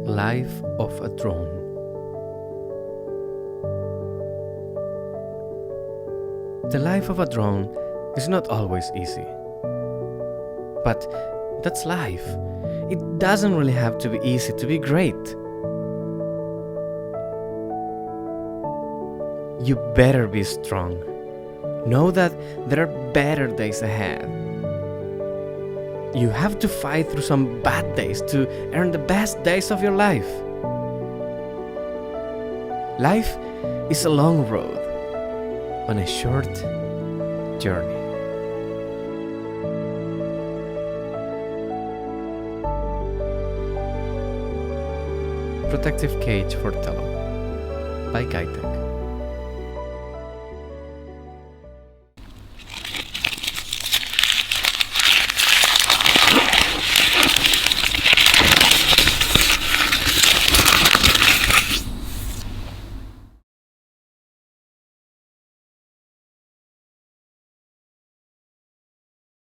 Life of a Drone. The life of a drone is not always easy. But that's life. It doesn't really have to be easy to be great. You better be strong. Know that there are better days ahead. You have to fight through some bad days to earn the best days of your life. Life is a long road on a short journey. Protective Cage for Tello by Kitech.